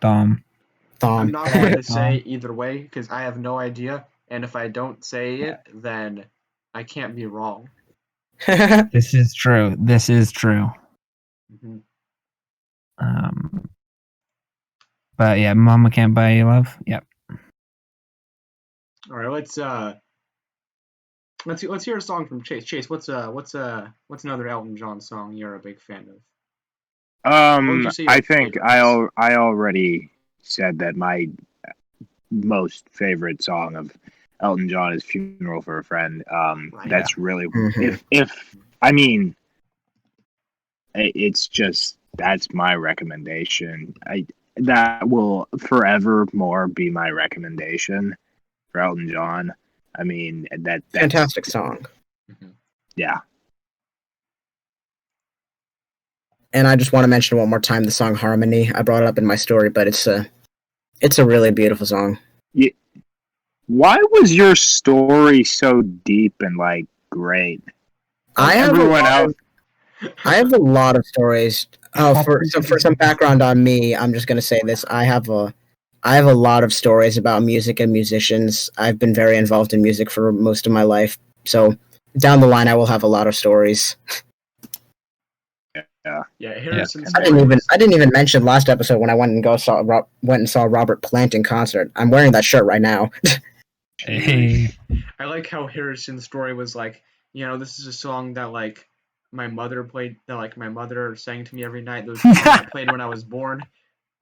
Thom. I'm not going to say either way because I have no idea, and if I don't say it, then I can't be wrong. This is true. Mm-hmm. But yeah, Mama Can't Buy You Love. Yep. All right, let's hear a song from Chase. Chase, what's another Elton John song you're a big fan of? I think I already said that my most favorite song of Elton John is "Funeral for a Friend." That's really if I mean, it's just that's my recommendation. That will forevermore be my recommendation for Elton John. I mean, that's fantastic song. Yeah. And I just want to mention one more time the song "Harmony." I brought it up in my story, but it's a really beautiful song. Yeah. Why was your story so deep and like great? I have a lot of stories. For some background on me, I'm just gonna say this. I have a lot of stories about music and musicians. I've been very involved in music for most of my life, so down the line, I will have a lot of stories. Yeah. Harrison's I didn't even mention last episode when I went and saw Robert Plant in concert. I'm wearing that shirt right now. Hey. I like how Harrison's story was like, this is a song that like my mother played, that like my mother sang to me every night. Those songs I played when I was born.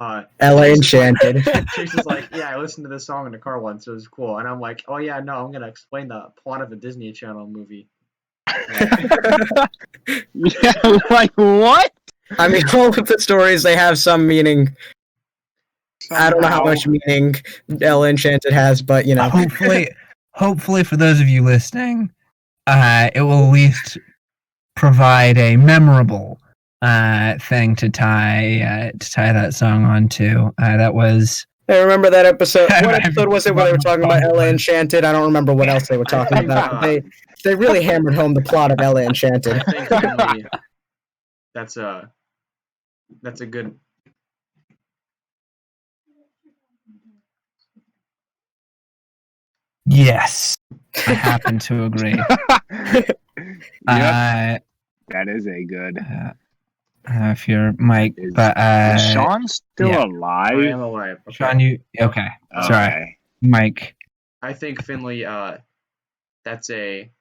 LA Enchanted. Chase is like, yeah, I listened to this song in the car once. It was cool. And I'm like, oh yeah, no, I'm gonna explain the plot of a Disney Channel movie. Yeah, like what? I mean, all of the stories, they have some meaning. Somehow. I don't know how much meaning LA Enchanted has, but hopefully for those of you listening, it will at least provide a memorable thing to tie that song onto. That was. I remember that episode. What episode was it where they were talking about LA Enchanted? I don't remember what else they were talking about. They really hammered home the plot of LA Enchanted. I think Finley, that's a good. Yes, I happen to agree. That is a good. If you're Mike, but is Sean still alive? I am alive. Okay. Sean, you okay? Sorry, Mike. I think Finley. That's a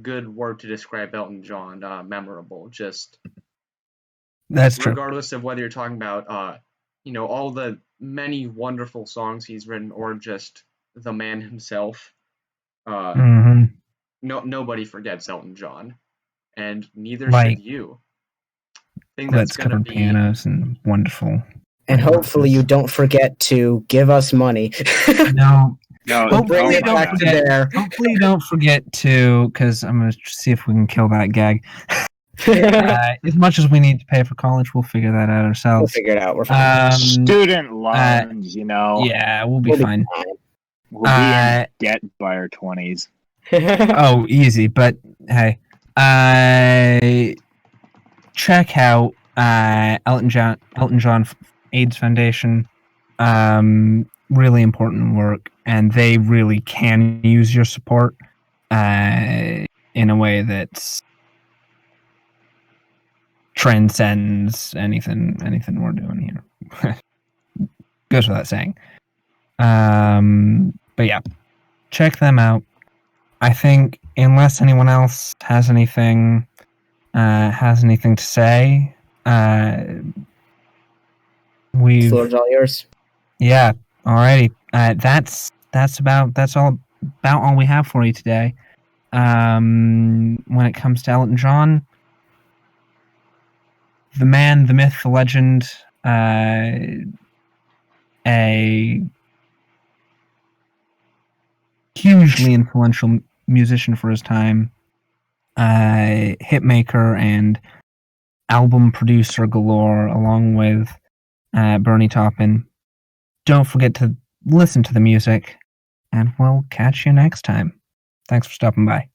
good word to describe Elton John. Memorable. Just. That's true. Regardless of whether you're talking about all the many wonderful songs he's written or just the man himself. Nobody forgets Elton John, and neither should you. Let's cover pianos and wonderful. And hopefully you don't forget to give us money. No. Hopefully you don't forget to, because I'm going to see if we can kill that gag. As much as we need to pay for college, we'll figure that out ourselves. We'll figure it out. We're fine. Student loans, Yeah, we'll be fine. We'll be in debt by our 20s. Oh, easy. But hey, check out Elton John AIDS Foundation. Really important work, and they really can use your support in a way that's transcends anything we're doing here. Goes without saying. But yeah, check them out. I think unless anyone else has anything to say, floor's all yours. Yeah. Alrighty. That's all we have for you today. When it comes to Elton John, the man, the myth, the legend, a hugely influential musician for his time. hitmaker and album producer galore, along with Bernie Taupin. Don't forget to listen to the music, and we'll catch you next time. Thanks for stopping by.